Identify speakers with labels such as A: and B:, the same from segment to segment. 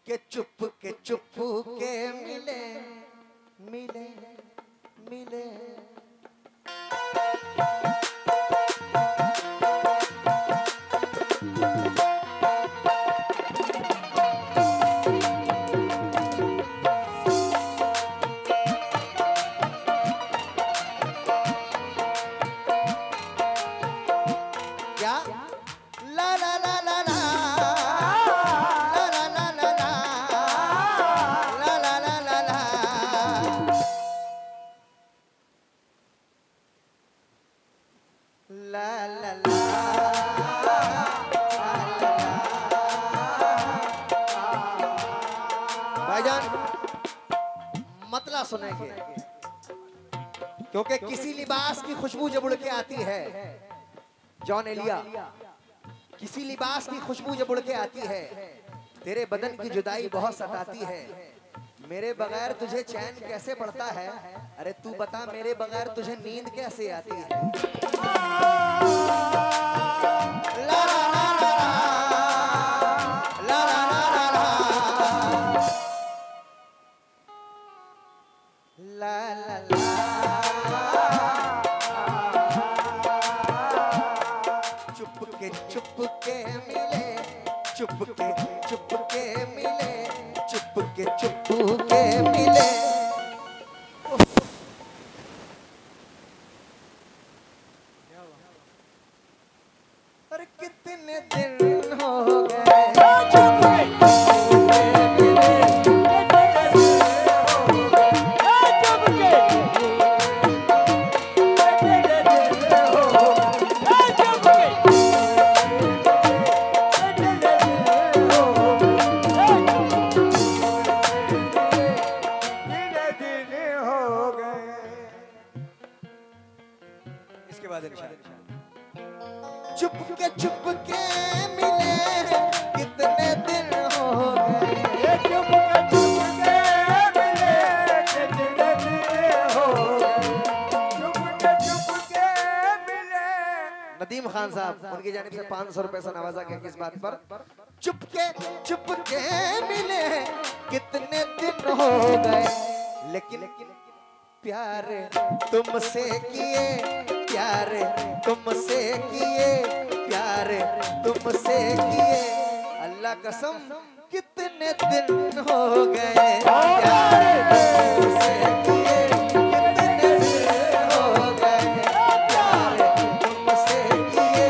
A: के चुप के मिले मिले मिले। क्या ला ला ला ला ला भाईजान मतला सुनेंगे, क्योंकि किसी लिबास की खुशबू जब उड़ के आती है, जॉन एलिया, किसी लिबास की खुशबू जब उड़ के आती है, तेरे बदन की जुदाई बहुत सताती है। मेरे बगैर तुझे चैन कैसे पड़ता है, अरे तू बता मेरे बगैर तुझे नींद कैसे आती है। ला ला ला ला ला ला ला ला। चुप के मिले, चुप के मिले, चुप के मिले। अरे कितने दिन हो गए चुप के मिले, कितने दिन हो गए। चुप के मिले, कितने दिन हो गए। चुप के मिले। नदीम खान साहब, उनकी जानिब से 500 रुपए से नवाजा गया किस बात पर? चुप के मिले, कितने दिन हो गए, लेकिन प्यार तुमसे किए, प्यार तुमसे किए, प्यार तुमसे किए, अल्लाह कसम कितने दिन हो गए। प्यार तुमसे किए, कितने दिन हो गए, प्यार तुमसे किए,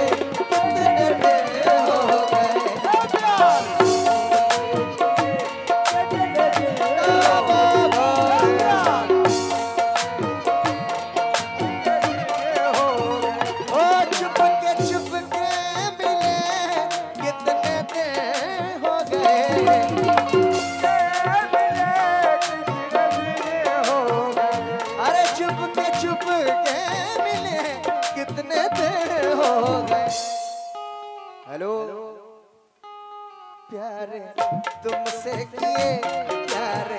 A: कितने दिन हो गए। हेलो, प्यार तुमसे किए, प्यार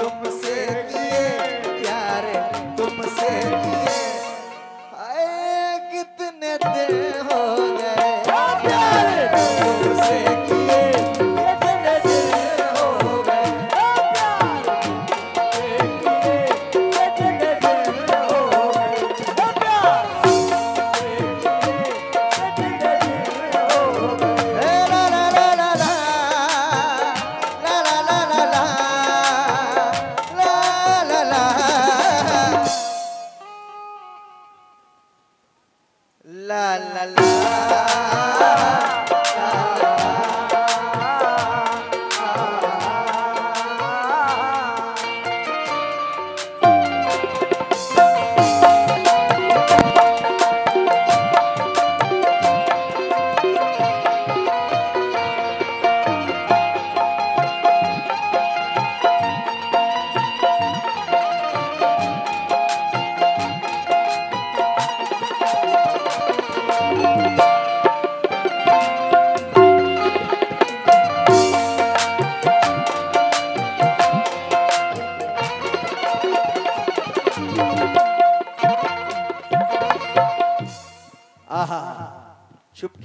A: तुमसे किए, प्यार तुमसे किए, हाय कितने दिन हो गए। प्यार तुमसे किए, कितने दिन हो गए, प्यार तुमसे किए, कितने दिन हो गए, प्यार ला ला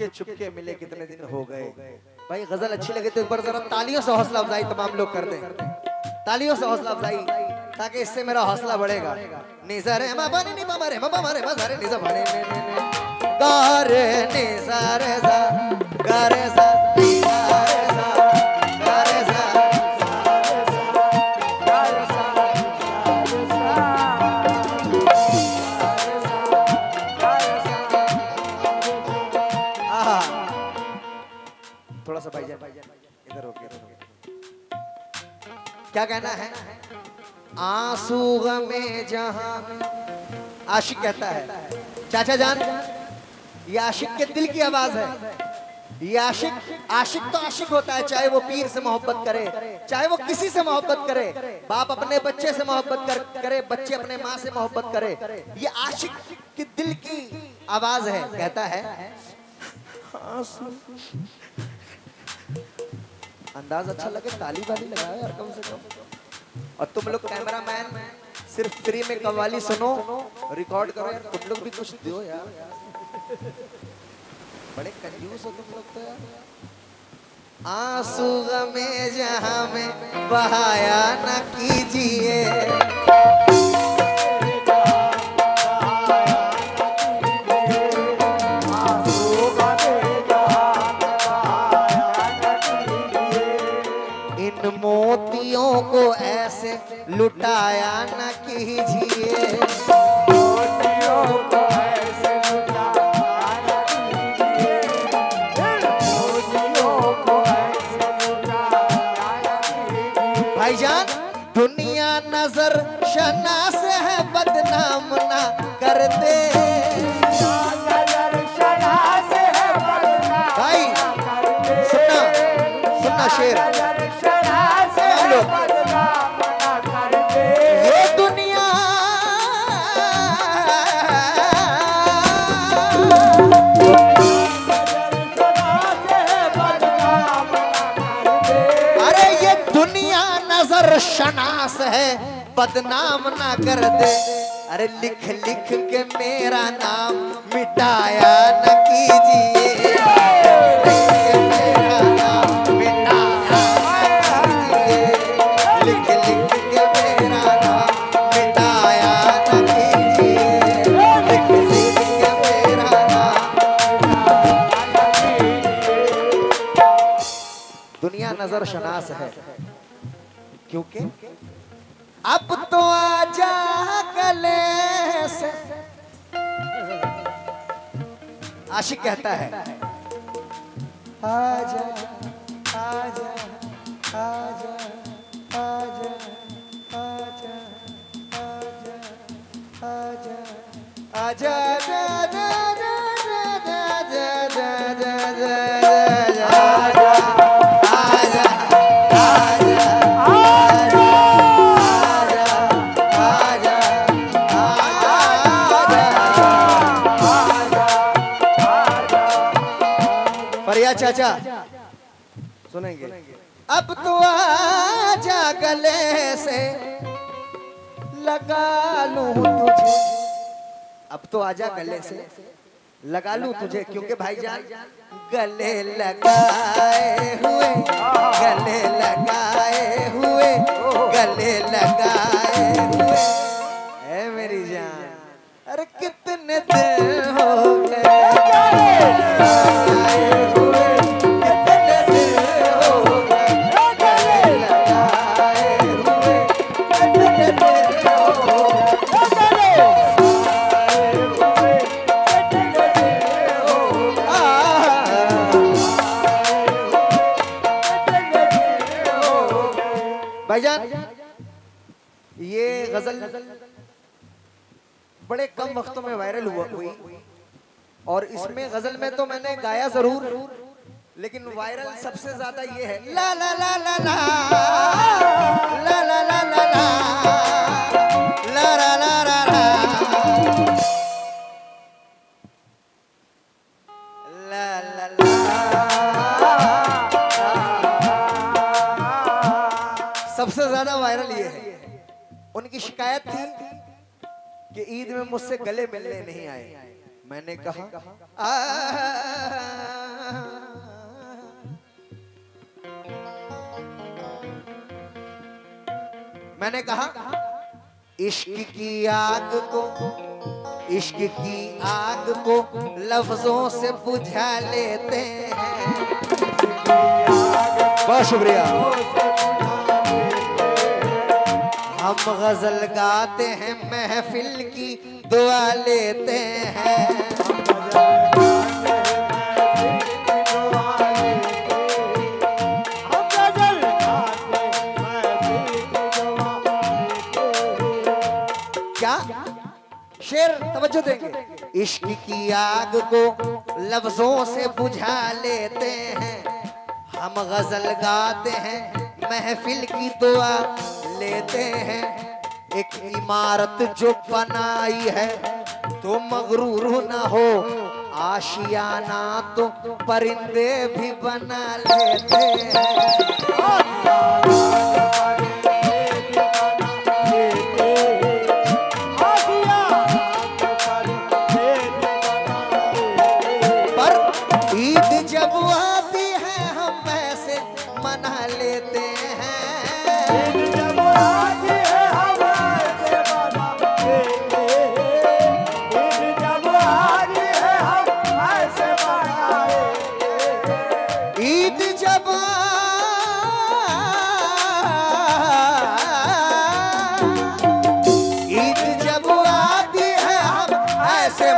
A: छुपके मिले कितने दिन हो गए। भाई गजल अच्छी लगे तो एक बार जरा तालियों से हौसला अफजाई तमाम लोग कर दें, तालियों से हौसला अफजाई, ताकि इससे मेरा हौसला बढ़ेगा। निजा रे मा बने नि मा रे मा मा रे मा रे निजा बने ने गा रे निजा रे सा गा रे सा निजा रे सा गा रे सा गा रे सा थोड़ा सा भाईजान इधर हो गया। क्या कहना है? आंसू गमे जहां में, आशिक कहता है। चाचा जान, ये आशिक के दिल की आवाज है। ये आशिक तो आशिक होता है, चाहे वो पीर से मोहब्बत करे, चाहे वो किसी से मोहब्बत करे, बाप अपने बच्चे से मोहब्बत करे, बच्चे अपने माँ से मोहब्बत करे। ये आशिक के दिल की आवाज है। कहता है अंदाज अच्छा लगे ताली वाली लगाओ यार कम से कम। और तुम लोग कैमरामैन सिर्फ फ्री में कव्वाली सुनो, रिकॉर्ड करो यार, तुम लोग भी कुछ दो यार। बड़े कंजूस हो तुम लोग तो यार। आंसू गमे जहां में बहाया न कीजिए, मोतियों को ऐसे लुटाया न कीजिए, मोतियों को ऐसे लुटाया न कीजिए, मोतियों को ऐसे लुटाया न कीजिए। भाईजान दुनिया नजर शनास है, बदनाम ना कर दे। भाई सुनना सुनना शेर, ये दुनिया अरे ये दुनिया नजर शनास है, बदनाम ना कर दे। अरे लिख लिख के मेरा नाम मिटाया न कीजिए, दुनिया नजर शनास है। क्योंकि अब तो आजा गले से, आशिक कहता है आजा आजा आजा आजा आजा आजा आजा आजा चाचा सुनेंगे। अब तो आजा गले से लगा लूं तुझे, अब तो आजा गले से लगा लूं तुझे। क्योंकि भाईजान गले लगाए हुए, गले लगाए हुए, गले लगाए हुए है मेरी जान। अरे कितने दिन हो गए भाईजान। ये गजल बड़े कम वक्तों में वायरल हुई, और इसमें गजल में तो मैंने गाया जरूर, लेकिन वायरल सबसे ज्यादा ये है ला ला ला ला ला ला ला ला ला ला ला ला ला ला सबसे ज्यादा वायरल ये है। उनकी शिकायत थी कि ईद में मुझसे गले मिलने नहीं आए। मैंने कहा मैंने कहा इश्क की आग को, इश्क की आग को लफ्जों से बुझा लेते हैं। बहुत शुक्रिया। हम गजल गाते हैं, महफिल की दुआ लेते हैं। शेर तवज्जो देंगे। इश्क की आग को लफ्जों से बुझा लेते हैं, हम गजल गाते हैं, महफिल की दुआ लेते हैं। एक इमारत जो बनाई है तो मगरूर ना हो, आशियाना तो परिंदे भी बना लेते हैं।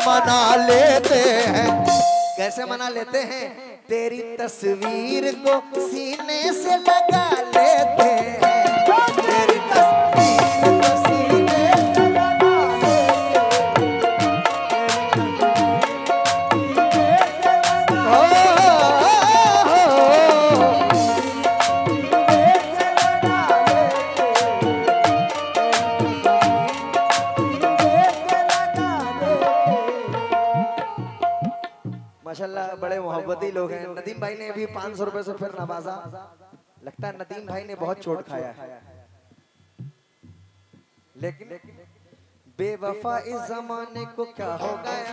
A: मना लेते हैं। कैसे मना लेते हैं? तेरी तस्वीर को सीने से लगा लेते हैं। तेरी तस्वीर को सीने से लगा माशाल्लाह बड़े मोहब्बती लोग हैं। नदीम भाई ने भी 500 रुपए से फिर नवाजा। लगता है नदीम भाई ने बहुत चोट खाया है, लेकिन बेवफा इस जमाने को क्या हो गया।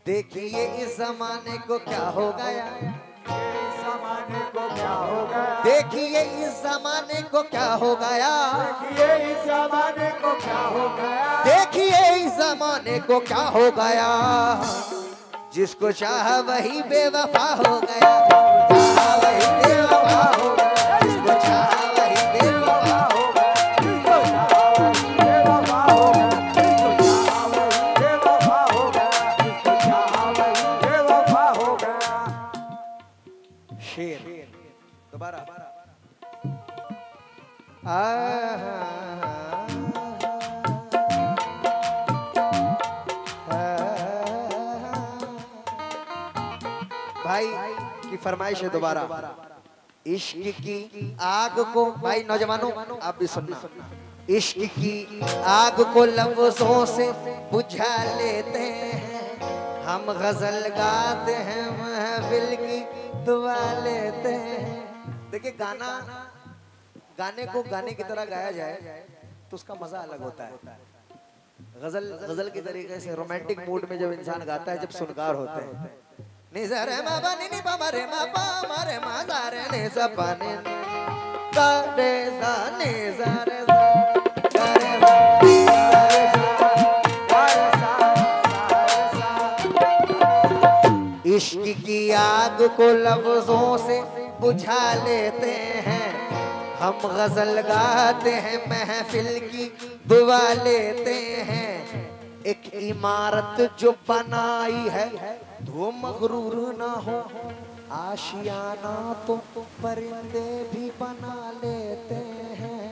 A: देखिए इस जमाने को क्या हो गया, देखिए इस जमाने को क्या हो गया, देखिए इस जमाने को क्या हो गया, देखिए इस जमाने को क्या हो गया। जिसको चाह वही बेवफा हो गया, चाह वही बेवफा हो गया। जिसको चाह वही बेवफा हो गया, जिसको चाह वही बेवफा हो गया, जिसको चाह वही बेवफा हो गया, जिसको चाह वही बेवफा हो गया। शेर दोबारा। भाई की फरमाइश है दोबारा। इश्क की आग को, भाई नौजवानों आप भी सुनना, इश्क की आग को लफ्जों से बुझा लेते हैं, हम गजल गाते हैं, महफिल की दुआ लेते हैं। देखिए गाने को गाने की तरह गाया जाए तो उसका मजा अलग होता है। गजल की तरीके से रोमांटिक मूड में जब इंसान गाता है, जब सुनकार होते हैं। निजा रे मा बा नी नी पा मा रे मा पा मा रे मा सा रे ने सा पा ने सा रे सा ने सा रे सा रे सा। इश्क की आग को लफ्जों से बुझा लेते हैं, हम गजल गाते हैं, महफिल की दुआ लेते हैं। एक इमारत जो बनाई है तो मगरूर ना हो, आशियाना तो परिंदे भी बना लेते हैं।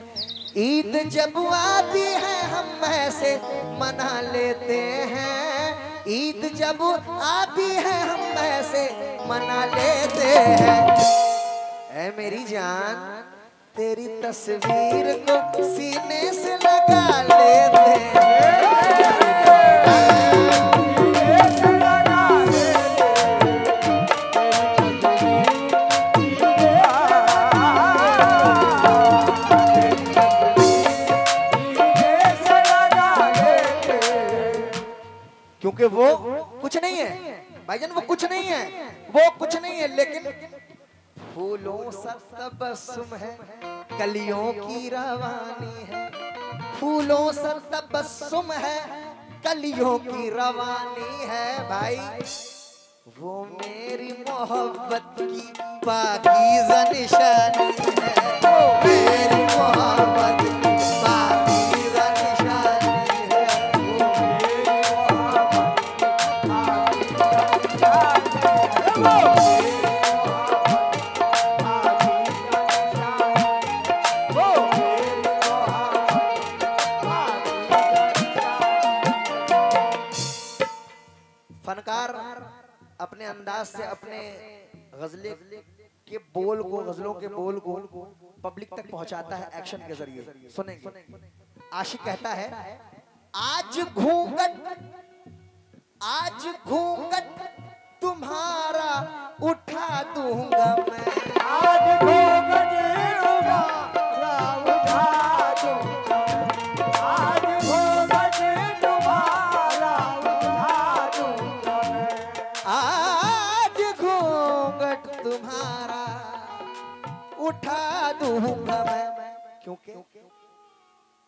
A: ईद जब आती है हम ऐसे मना लेते हैं, ईद जब आती है हम ऐसे मना लेते हैं। ऐ मेरी जान तेरी तस्वीर को सीने से लगा लेते हैं। क्योंकि वो कुछ नहीं है भाईजान, वो कुछ नहीं है, वो कुछ नहीं है, लेकिन फूलों सा तबस्सुम है, कलियों की रवानी है। फूलों सा तबस्सुम है, कलियों की रवानी है भाई। वो मेरी मोहब्बत की पाकीज़ा निशानी है, वो मेरी मोहब्बत की पाकीज़ा निशानी है, वो मेरी फनकार अपने अंदाज से अपने गजले के बोल को, गजलों के बोल को पब्लिक तक पहुंचाता है एक्शन के जरिए। सुनेंगे, आशिक कहता है, आज घूंघट तुम्हारा उठा दूंगा मैं,
B: आज घूंघट तुम्हारा उठा दूंगा, आज घूंघट तुम्हारा उठा दूंगा मैं,
A: आज घूंघट तुम्हारा उठा दूंगा मैं, क्योंकि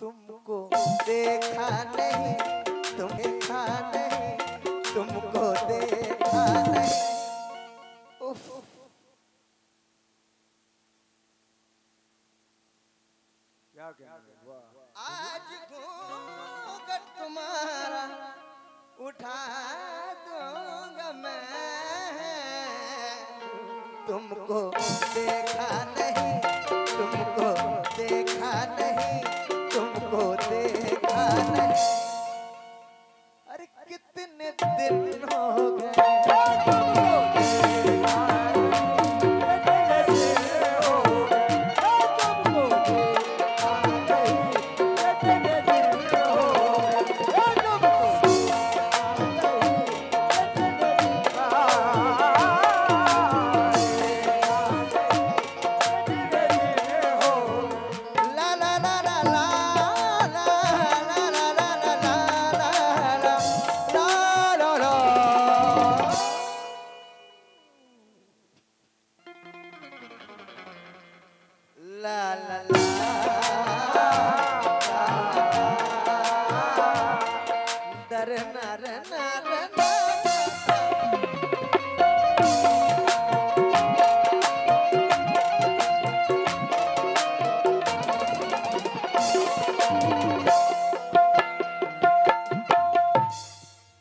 A: तुमको देखा नहीं, देखा नहीं, तुमको देखा नहीं। उफ। आज घूंघट तुम्हारा उठा दूंगा मैं, तुमको देखा नहीं,